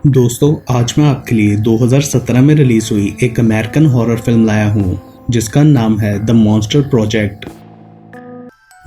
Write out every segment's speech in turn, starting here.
दोस्तों, आज मैं आपके लिए 2017 में रिलीज हुई एक अमेरिकन हॉरर फिल्म लाया हूँ जिसका नाम है द मॉन्स्टर प्रोजेक्ट।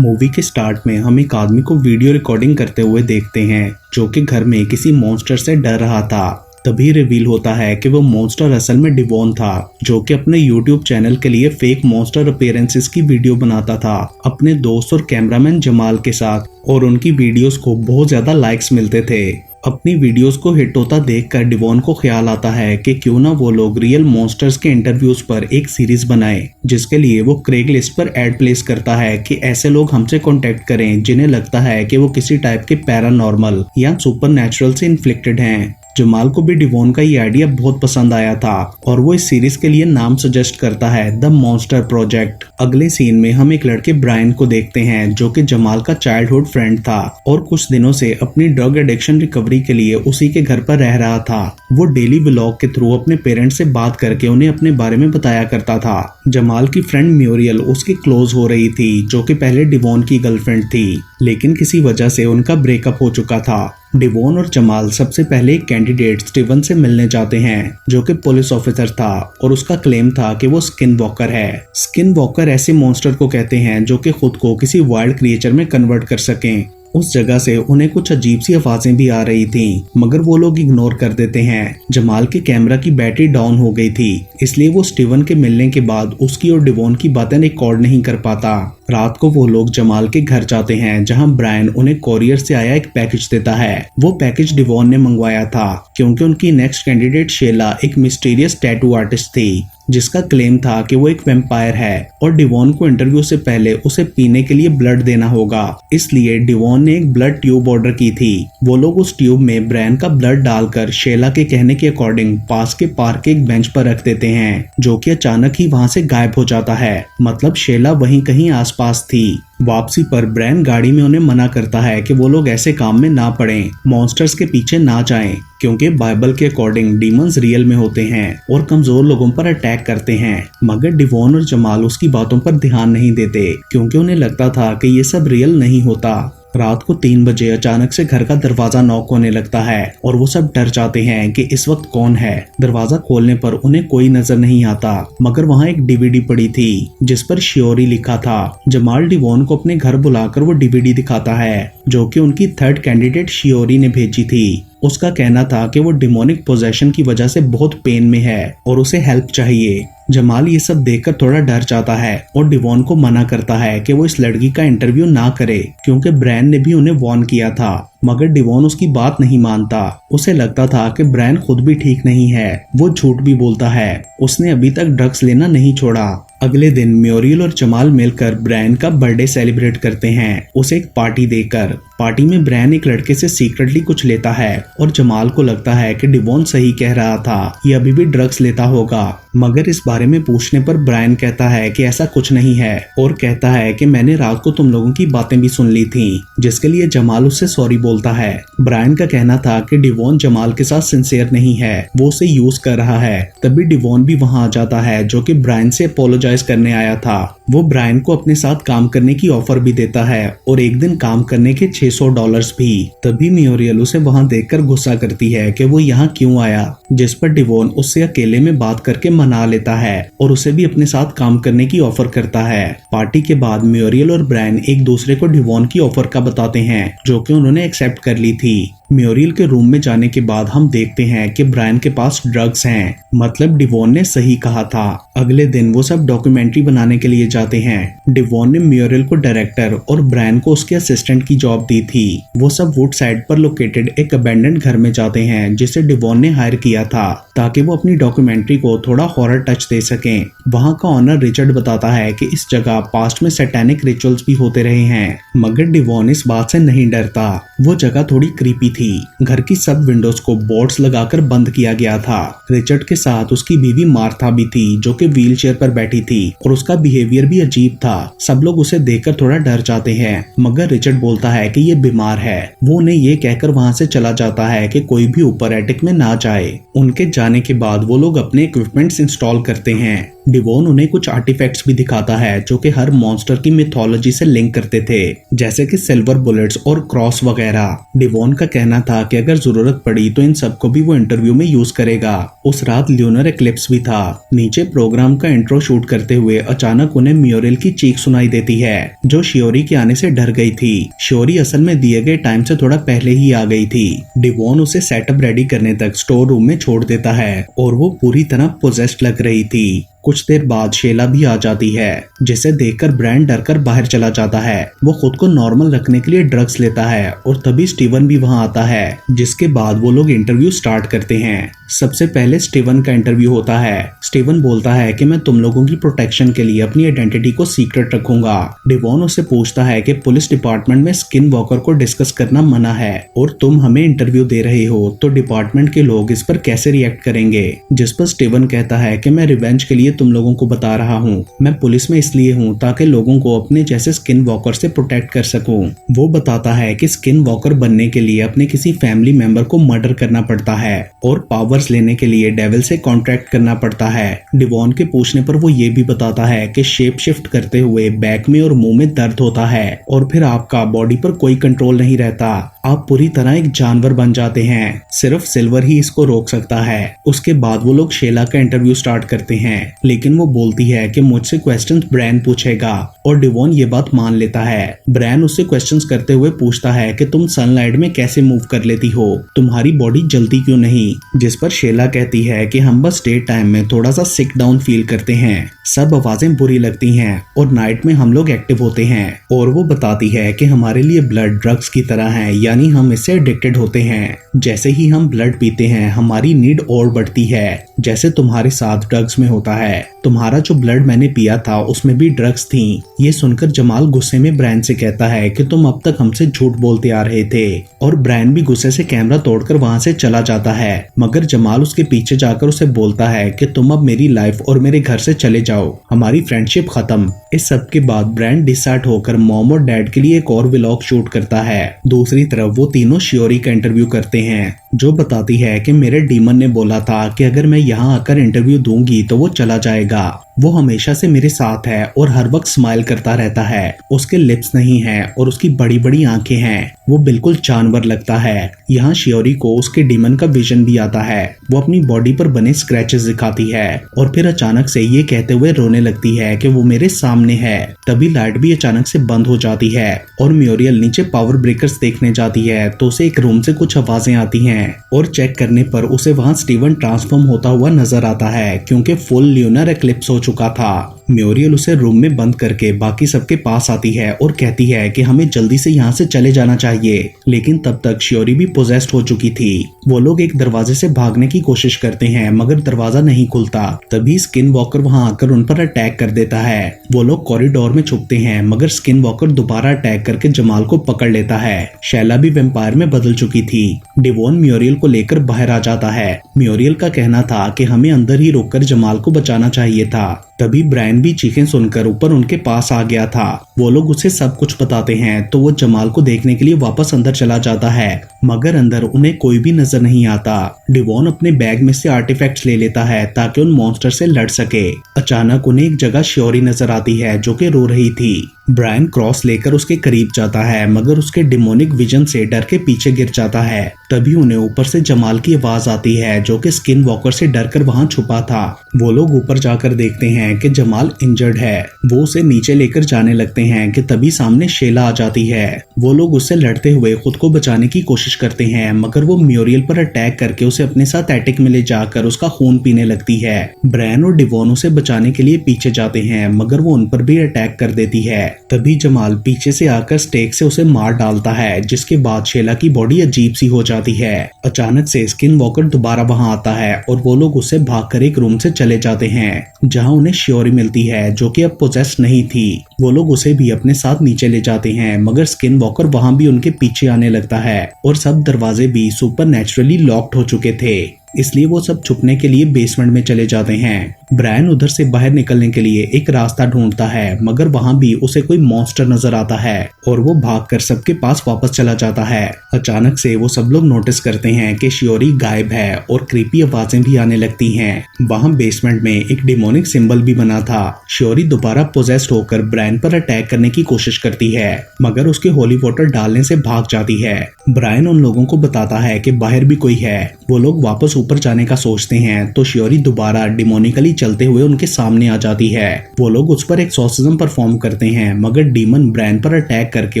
मूवी के स्टार्ट में हम एक आदमी को वीडियो रिकॉर्डिंग करते हुए देखते हैं जो कि घर में किसी मॉन्स्टर से डर रहा था। तभी रिवील होता है कि वो मॉन्स्टर असल में डिवॉन था जो कि अपने YouTube चैनल के लिए फेक मॉन्स्टर अपीयरेंसेस की वीडियो बनाता था अपने दोस्त और कैमरामैन जमाल के साथ, और उनकी वीडियोस को बहुत ज्यादा लाइक्स मिलते थे। अपनी वीडियोस को हिट होता देखकर डिवॉन को ख्याल आता है कि क्यों ना वो लोग रियल मॉन्स्टर्स के इंटरव्यूज पर एक सीरीज बनाए, जिसके लिए वो क्रेगलिस्ट पर एड प्लेस करता है कि ऐसे लोग हमसे कांटेक्ट करें जिन्हें लगता है कि वो किसी टाइप के पैरानॉर्मल या सुपरनैचुरल से इन्फ्लिक्टेड हैं। जमाल को भी डिवॉन का ये आइडिया बहुत पसंद आया था और वो इस सीरीज के लिए नाम सजेस्ट करता है द मॉन्स्टर प्रोजेक्ट। अगले सीन में हम एक लड़के ब्रायन को देखते हैं जो कि जमाल का चाइल्डहुड फ्रेंड था और कुछ दिनों से अपनी ड्रग एडिक्शन रिकवरी के लिए उसी के घर पर रह रहा था। वो डेली व्लॉग के थ्रू अपने पेरेंट्स से बात करके उन्हें अपने बारे में बताया करता था। जमाल की फ्रेंड म्यूरियल उसकी क्लोज हो रही थी जो कि पहले डिवॉन की गर्लफ्रेंड थी, लेकिन किसी वजह से उनका ब्रेकअप हो चुका था। डिवॉन और जमाल सबसे पहले एक कैंडिडेट स्टीवन से मिलने जाते हैं जो कि पुलिस ऑफिसर था और उसका क्लेम था कि वो स्किन वॉकर है। स्किन वॉकर ऐसे मॉन्स्टर को कहते हैं जो कि खुद को किसी वाइल्ड क्रिएचर में कन्वर्ट कर सकें। उस जगह से उन्हें कुछ अजीब सी आवाजें भी आ रही थीं, मगर वो लोग इग्नोर कर देते हैं। जमाल के कैमरा की बैटरी डाउन हो गई थी, इसलिए वो स्टीवन के मिलने के बाद उसकी और डिवॉन की बातें रिकॉर्ड नहीं कर पाता। रात को वो लोग जमाल के घर जाते हैं जहां ब्रायन उन्हें कोरियर से आया एक पैकेज देता है। वो पैकेज डिवॉन ने मंगवाया था क्योंकि उनकी नेक्स्ट कैंडिडेट शेला एक मिस्टीरियस टैटू आर्टिस्ट थी जिसका क्लेम था कि वो एक वैम्पायर है और डिवॉन को इंटरव्यू से पहले उसे पीने के लिए ब्लड देना होगा। इसलिए डिवॉन ने एक ब्लड ट्यूब ऑर्डर की थी। वो लोग उस ट्यूब में ब्रायन का ब्लड डालकर शेला के कहने के अकॉर्डिंग पास के पार्क के एक बेंच पर रख देते हैं जो कि अचानक ही वहां से गायब हो जाता है। मतलब शेला वहीं कहीं आसपास थी। वापसी पर ब्रायन गाड़ी में उन्हें मना करता है कि वो लोग ऐसे काम में ना पड़ें, मॉन्स्टर्स के पीछे ना जाएं, क्योंकि बाइबल के अकॉर्डिंग डीमंस रियल में होते हैं और कमजोर लोगों पर अटैक करते हैं। मगर डिवॉन और जमाल उसकी बातों पर ध्यान नहीं देते क्योंकि उन्हें लगता था कि ये सब रियल नहीं होता। रात को 3 बजे अचानक से घर का दरवाजा नॉक होने लगता है और वो सब डर जाते हैं कि इस वक्त कौन है। दरवाजा खोलने पर उन्हें कोई नजर नहीं आता, मगर वहाँ एक डीवीडी पड़ी थी जिस पर शियोरी लिखा था। जमाल डिवॉन को अपने घर बुलाकर वो डीवीडी दिखाता है जो कि उनकी थर्ड कैंडिडेट शियोरी ने भेजी थी। उसका कहना था कि वो डिमोनिक पोजेशन की वजह से बहुत पेन में है और उसे हेल्प चाहिए। जमाल ये सब देखकर थोड़ा डर जाता है और डिवॉन को मना करता है कि वो इस लड़की का इंटरव्यू ना करे क्योंकि ब्रायन ने भी उन्हें वार्न किया था। मगर डिवॉन उसकी बात नहीं मानता। उसे लगता था कि ब्रायन खुद भी ठीक नहीं है। वो झूठ भी बोलता है, उसने अभी तक ड्रग्स लेना नहीं छोड़ा। अगले दिन म्यूरियल और जमाल मिलकर ब्रायन का बर्थडे सेलिब्रेट करते हैं, उसे एक पार्टी देकर। पार्टी में ब्रायन एक लड़के से सीक्रेटली कुछ लेता है और जमाल को लगता है कि डिवॉन सही कह रहा था, ये अभी भी ड्रग्स लेता होगा। मगर इस बारे में पूछने पर ब्रायन कहता है कि ऐसा कुछ नहीं है और कहता है कि मैंने रात को तुम लोगों की बातें भी सुन ली थी, जिसके लिए जमाल उससे सॉरी बोलता है। ब्रायन का कहना था कि डिवॉन जमाल के साथ सिंसियर नहीं है, वो उसे यूज कर रहा है। तभी डिवॉन भी वहां आ जाता है जो कि ब्रायन से अपोलोजाइज करने आया था। वो ब्रायन को अपने साथ काम करने की ऑफर भी देता है और एक दिन काम करने के $600 भी। तभी म्यूरियल उसे वहां देखकर गुस्सा करती है कि वो यहाँ क्यों आया, जिस पर डिवॉन उससे अकेले में बात करके मना लेता है और उसे भी अपने साथ काम करने की ऑफर करता है। पार्टी के बाद म्यूरियल और ब्रायन एक दूसरे को डिवॉन की ऑफर का बताते हैं जो कि उन्होंने एक्सेप्ट कर ली थी। म्यूरियल के रूम में जाने के बाद हम देखते हैं कि ब्रायन के पास ड्रग्स हैं, मतलब डिवॉन ने सही कहा था। अगले दिन वो सब डॉक्यूमेंट्री बनाने के लिए जाते हैं। डिवॉन ने म्यूरियल को डायरेक्टर और ब्रायन को उसके असिस्टेंट की जॉब दी थी। वो सब वुड साइड पर लोकेटेड एक अबेंडेंड घर में जाते हैं जिसे डिवॉन ने हायर किया था ताकि वो अपनी डॉक्यूमेंट्री को थोड़ा हॉरर टच दे सकें। वहाँ का ऑनर रिचर्ड बताता है कि इस जगह पास्ट में सैटेनिक रिचुअल्स भी होते रहे हैं, मगर डिवॉन इस बात से नहीं डरता। वो जगह थोड़ी क्रीपी थी। घर की सब विंडोज को बोर्ड्स लगाकर बंद किया गया था। रिचर्ड के साथ उसकी बीवी मार्था भी थी जो कि व्हील चेयर पर बैठी थी और उसका बिहेवियर भी अजीब था। सब लोग उसे देखकर थोड़ा डर जाते हैं, मगर रिचर्ड बोलता है कि ये बीमार है। वो उन्हें ये कहकर वहां से चला जाता है कि कोई भी ऊपर एटिक में ना जाए। उनके जाने के बाद वो लोग अपने इक्विपमेंट्स इंस्टॉल करते हैं डिवॉन उन्हें कुछ आर्टिफैक्ट्स भी दिखाता है जो कि हर मॉन्स्टर की मिथोलॉजी से लिंक करते थे, जैसे कि सिल्वर बुलेट्स और क्रॉस वगैरह। डिवॉन का कहना था कि अगर जरूरत पड़ी तो इन सबको भी वो इंटरव्यू में यूज करेगा। उस रात ल्यूनर एक्लिप्स भी था। नीचे प्रोग्राम का इंट्रो शूट करते हुए अचानक उन्हें म्यूरियल की चीख सुनाई देती है, जो शियोरी के आने से डर गई थी। शियोरी असल में दिए गए टाइम से थोड़ा पहले ही आ गई थी। डिवॉन उसे सेटअप रेडी करने तक स्टोर रूम में छोड़ देता है और वो पूरी तरह पोजेस्ड लग रही थी। कुछ देर बाद शेला भी आ जाती है, जिसे देखकर ब्रैन डरकर बाहर चला जाता है। वो खुद को नॉर्मल रखने के लिए ड्रग्स लेता है और तभी स्टीवन भी वहां आता है, जिसके बाद वो लोग इंटरव्यू स्टार्ट करते हैं। सबसे पहले स्टीवन का इंटरव्यू होता है। स्टीवन बोलता है कि मैं तुम लोगों की प्रोटेक्शन के लिए अपनी आइडेंटिटी को सीक्रेट रखूंगा। डिवॉन उससे पूछता है कि पुलिस डिपार्टमेंट में स्किन वॉकर को डिस्कस करना मना है और तुम हमें इंटरव्यू दे रहे हो तो डिपार्टमेंट के लोग इस पर कैसे रिएक्ट करेंगे। जिस पर स्टीवन कहता है कि मैं रिवेंज के लिए तुम लोगों को बता रहा हूँ। मैं पुलिस में इसलिए हूँ ताकि लोगों को अपने जैसे स्किन वॉकर से प्रोटेक्ट कर सकूं। वो बताता है कि स्किन वॉकर बनने के लिए अपने किसी फैमिली मेंबर को मर्डर करना पड़ता है और पावर्स लेने के लिए डेविल से कॉन्ट्रैक्ट करना पड़ता है। डिवॉन के पूछने पर वो ये भी बताता है कि शेप शिफ्ट करते हुए बैक में और मुंह में दर्द होता है और फिर आपका बॉडी पर कोई कंट्रोल नहीं रहता। आप पूरी तरह एक जानवर बन जाते हैं। सिर्फ सिल्वर ही इसको रोक सकता है। उसके बाद वो लोग शेला का इंटरव्यू स्टार्ट करते हैं, लेकिन वो बोलती है कि मुझसे क्वेश्चंस ब्रैन पूछेगा और डिवॉन ये बात मान लेता है। ब्रैन उससे क्वेश्चंस करते हुए पूछता है कि तुम सनलाइट में कैसे मूव कर लेती हो, तुम्हारी बॉडी जलती क्यों नहीं। जिस पर शेला कहती है कि हम बस डे टाइम में थोड़ा सा सिक डाउन फील करते हैं, सब आवाजें बुरी लगती हैं और नाइट में हम लोग एक्टिव होते हैं। और वो बताती है कि हमारे लिए ब्लड ड्रग्स की तरह है, यानी हम इससे एडिक्टेड होते हैं। जैसे ही हम ब्लड पीते हैं हमारी नीड और बढ़ती है, जैसे तुम्हारे साथ ड्रग्स में होता है। तुम्हारा जो ब्लड मैंने पिया था उसमें भी ड्रग्स थी। ये सुनकर जमाल गुस्से में ब्रैन से कहता है कि तुम अब तक हमसे झूठ बोलते आ रहे थे और ब्रैन भी गुस्से से कैमरा तोड़कर वहां से चला जाता है, मगर जमाल उसके पीछे जाकर उसे बोलता है कि तुम अब मेरी लाइफ और मेरे घर से चले जाओ, हमारी फ्रेंडशिप खत्म। इस सब के बाद ब्रैन डिसहार्ट होकर मॉम और डैड के लिए एक और व्लॉग शूट करता है। दूसरी तरफ वो तीनों शियोरी का इंटरव्यू करते हैं, जो बताती है कि मेरे डीमन ने बोला था कि अगर मैं यहाँ आकर इंटरव्यू दूंगी तो वो चला जाएगा। वो हमेशा से मेरे साथ है और हर वक्त स्माइल करता रहता है। उसके लिप्स नहीं हैं और उसकी बड़ी बड़ी आंखें हैं। वो बिल्कुल जानवर लगता है। यहाँ शियोरी को उसके डीमन का विजन भी आता है। वो अपनी बॉडी पर बने स्क्रैचेस दिखाती है और फिर अचानक से ये कहते हुए रोने लगती है कि वो मेरे सामने है। तभी लाइट भी अचानक से बंद हो जाती है और म्यूरियल नीचे पावर ब्रेकर्स देखने जाती है तो उसे एक रूम से कुछ आवाजें आती हैं और चेक करने पर उसे वहाँ स्टीवन ट्रांसफॉर्म होता हुआ नजर आता है, क्योंकि फुल ल्यूनर एक्लिप्स हो चुका था। म्यूरियल उसे रूम में बंद करके बाकी सबके पास आती है और कहती है कि हमें जल्दी से यहाँ से चले जाना चाहिए, लेकिन तब तक शियोरी भी पोजेस्ड हो चुकी थी। वो लोग एक दरवाजे से भागने की कोशिश करते हैं मगर दरवाजा नहीं खुलता। तभी स्किन वॉकर वहाँ आकर उन पर अटैक कर देता है। वो लोग कॉरिडोर में छुपते हैं मगर स्किन वॉकर दोबारा अटैक करके जमाल को पकड़ लेता है। शैला भी वेम्पायर में बदल चुकी थी। डिवॉन म्यूरियल को लेकर बाहर आ जाता है। म्यूरियल का कहना था कि हमें अंदर ही रोककर जमाल को बचाना चाहिए था। तभी ब्रायन भी चीखें सुनकर ऊपर उनके पास आ गया था। वो लोग उसे सब कुछ बताते हैं तो वो जमाल को देखने के लिए वापस अंदर चला जाता है, मगर अंदर उन्हें कोई भी नजर नहीं आता। डिवॉन अपने बैग में से आर्टिफैक्ट्स ले लेता है ताकि उन मॉन्स्टर से लड़ सके। अचानक उन्हें एक जगह शियोरी नजर आती है जो कि रो रही थी। ब्रायन क्रॉस लेकर उसके करीब जाता है मगर उसके डिमोनिक विजन से डर के पीछे गिर जाता है। तभी उन्हें ऊपर से जमाल की आवाज आती है जो कि स्किन वॉकर से डरकर वहां छुपा था। वो लोग ऊपर जाकर देखते हैं कि जमाल इंजर्ड है। वो उसे नीचे लेकर जाने लगते हैं कि तभी सामने शेला आ जाती है। वो लोग उससे लड़ते हुए खुद को बचाने की कोशिश करते हैं मगर वो म्यूरियल पर अटैक करके उसे अपने साथ एटिक में ले जाकर उसका खून पीने लगती है। ब्रायन और डिवॉन उसे बचाने के लिए पीछे जाते हैं मगर वो उन पर भी अटैक कर देती है। तभी जमाल पीछे से आकर स्टेक से उसे मार डालता है, जिसके बाद शेला की बॉडी अजीब सी हो जाती है। अचानक से स्किन वॉकर दोबारा वहां आता है और वो लोग उससे भागकर एक रूम से चले जाते हैं जहां उन्हें शियोरी मिलती है जो कि अब पोजेस्ड नहीं थी। वो लोग उसे भी अपने साथ नीचे ले जाते हैं मगर स्किन वॉकर वहां भी उनके पीछे आने लगता है और सब दरवाजे भी सुपर नेचुरली लॉक्ड हो चुके थे। इसलिए वो सब छुपने के लिए बेसमेंट में चले जाते हैं। ब्रायन उधर से बाहर निकलने के लिए एक रास्ता ढूंढता है, मगर वहाँ भी उसे कोई मॉन्स्टर नजर आता है और वो भागकर सबके पास वापस चला जाता है। अचानक से वो सब लोग नोटिस करते हैं कि शियोरी गायब है और क्रीपी आवाजें भी आने लगती हैं। वहाँ बेसमेंट में एक डिमोनिक सिंबल भी बना था। शियोरी दोबारा पोजेस्ड होकर ब्रायन पर अटैक करने की कोशिश करती है, मगर उसके होली वाटर डालने से भाग जाती है। ब्रायन उन लोगों को बताता है कि बाहर भी कोई है। वो लोग वापस ऊपर जाने का सोचते हैं तो शियोरी दोबारा डिमोनिकली चलते हुए उनके सामने आ जाती है। वो लोग उस पर एक्सॉर्सिज्म परफॉर्म करते हैं, मगर डीमन ब्रायन पर अटैक करके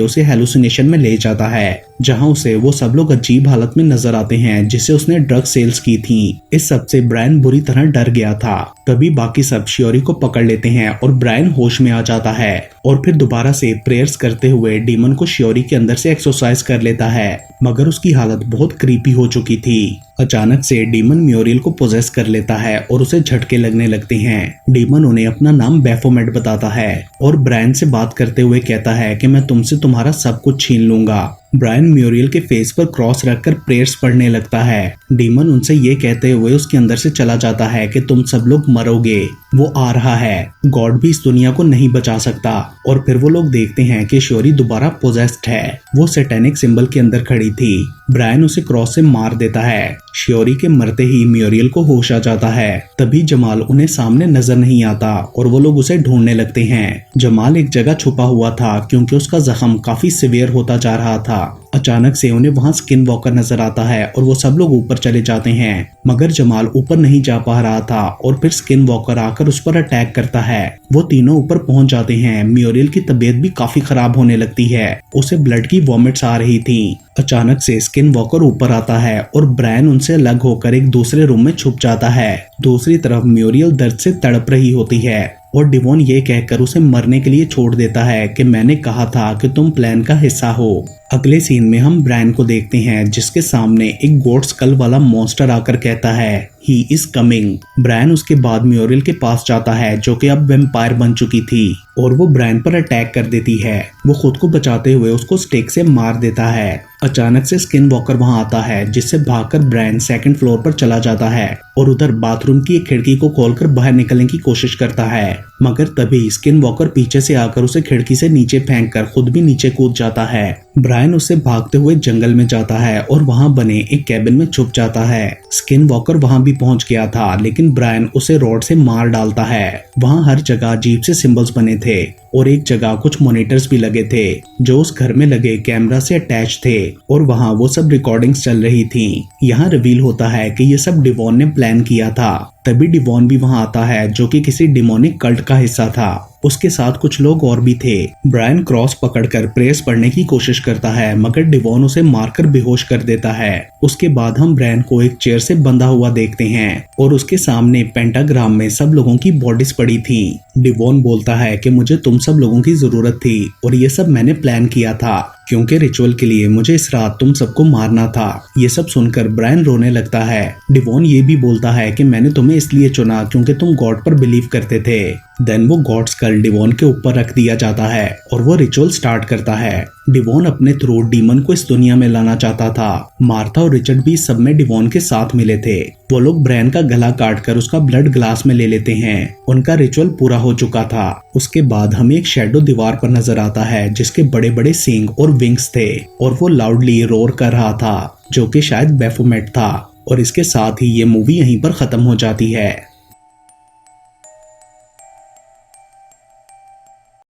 उसे हेलुसिनेशन में ले जाता है, जहां उसे वो सब लोग अजीब हालत में नजर आते हैं जिसे उसने ड्रग सेल्स की थी। इस सब से ब्रायन बुरी तरह डर गया था। तभी बाकी सब शियोरी को पकड़ लेते हैं और ब्रायन होश में आ जाता है और फिर दोबारा से प्रेयर्स करते हुए डीमन को शियोरी के अंदर से एक्सरसाइज कर लेता है, मगर उसकी हालत बहुत क्रीपी हो चुकी थी। अचानक से डीमन म्यूरियल को पोजेस कर लेता है और उसे झटके लगने लगते हैं। डीमन उन्हें अपना नाम बैफोमेट बताता है और ब्रायन से बात करते हुए कहता है कि मैं तुमसे तुम्हारा सब कुछ छीन लूंगा। ब्रायन म्यूरियल के फेस पर क्रॉस रखकर प्रेयर्स पढ़ने लगता है। डीमन उनसे ये कहते हुए उसके अंदर से चला जाता है कि तुम सब लोग मरोगे, वो आ रहा है, गॉड भी इस दुनिया को नहीं बचा सकता। और फिर वो लोग देखते हैं कि शियोरी दोबारा पोजेस्ड है। वो सैटेनिक सिंबल के अंदर खड़ी थी। ब्रायन उसे क्रॉस से मार देता है। शियोरी के मरते ही म्यूरियल को होश आ जाता है। तभी जमाल उन्हें सामने नजर नहीं आता और वो लोग उसे ढूंढने लगते हैं। जमाल एक जगह छुपा हुआ था क्योंकि उसका जख्म काफी सीवियर होता जा रहा था। अचानक से उन्हें वहां स्किन वॉकर नजर आता है और वो सब लोग ऊपर चले जाते हैं, मगर जमाल ऊपर नहीं जा पा रहा था और फिर स्किन वॉकर आकर उस पर अटैक करता है। वो तीनों ऊपर पहुंच जाते हैं। म्यूरियल की तबीयत भी काफी खराब होने लगती है, उसे ब्लड की वॉमिट्स आ रही थी। अचानक से स्किन वॉकर ऊपर आता है और ब्रायन उनसे अलग होकर एक दूसरे रूम में छुप जाता है। दूसरी तरफ म्यूरियल दर्द से तड़प रही होती है और डिवॉन ये कहकर उसे मरने के लिए छोड़ देता है कि मैंने कहा था कि तुम प्लान का हिस्सा हो। अगले सीन में हम ब्रायन को देखते हैं जिसके सामने एक गोट स्कल वाला मॉन्स्टर आकर कहता है ही इज कमिंग। ब्रायन उसके बाद म्यूरियल के पास जाता है जो कि अब वैम्पायर बन चुकी थी और वो ब्रायन पर अटैक कर देती है। वो खुद को बचाते हुए उसको स्टिक से मार देता है। अचानक से स्किन वॉकर वहां आता है जिससे भागकर ब्रायन सेकंड फ्लोर पर चला जाता है और उधर बाथरूम की एक खिड़की को खोलकर बाहर निकलने की कोशिश करता है, मगर तभी स्किन वॉकर पीछे से आकर उसे खिड़की से नीचे फेंककर खुद भी नीचे कूद जाता है। ब्रायन उससे भागते हुए जंगल में जाता है और वहां बने एक कैबिन में छुप जाता है। स्किन वॉकर वहां भी पहुंच गया था, लेकिन ब्रायन उसे रॉड से मार डालता है। वहां हर जगह अजीब से सिंबल्स बने थे और एक जगह कुछ मॉनिटर्स भी लगे थे जो उस घर में लगे कैमरा से अटैच थे और वहां वो सब रिकॉर्डिंग्स चल रही थी। यहाँ रिवील होता है कि ये सब डिवॉन ने प्लान किया था। तभी डिवॉन भी वहां आता है जो कि किसी डिमोनिक कल्ट का हिस्सा था। उसके साथ कुछ लोग और भी थे। ब्रायन क्रॉस पकड़कर प्रेयर्स पढ़ने की कोशिश करता है, मगर डिवॉन उसे मारकर बेहोश कर देता है। उसके बाद हम ब्रायन को एक चेयर से बंधा हुआ देखते हैं और उसके सामने पेंटाग्राम में सब लोगों की बॉडीज पड़ी थी। डिवॉन बोलता है कि मुझे तुम सब लोगों की जरूरत थी और ये सब मैंने प्लान किया था क्योंकि रिचुअल के लिए मुझे इस रात तुम सबको मारना था। ये सब सुनकर ब्रायन रोने लगता है। डिवॉन ये भी बोलता है कि मैंने तुम्हें इसलिए चुना क्योंकि तुम गॉड पर बिलीव करते थे। देन वो गॉड स्कल डिवॉन के ऊपर रख दिया जाता है और वो रिचुअल स्टार्ट करता है। डिवॉन अपने थ्रू डीमन को इस दुनिया में लाना चाहता था। मार्था और रिचर्ड भी सब में डिवॉन के साथ मिले थे। वो लोग ब्रायन का गला काटकर उसका ब्लड ग्लास में ले लेते हैं। उनका रिचुअल पूरा हो चुका था। उसके बाद हमें एक शैडो दीवार पर नजर आता है जिसके बड़े बड़े सींग और विंग्स थे और वो लाउडली रोर कर रहा था जो कि शायद बैफोमेट था। और इसके साथ ही ये मूवी यहीं पर खत्म हो जाती है।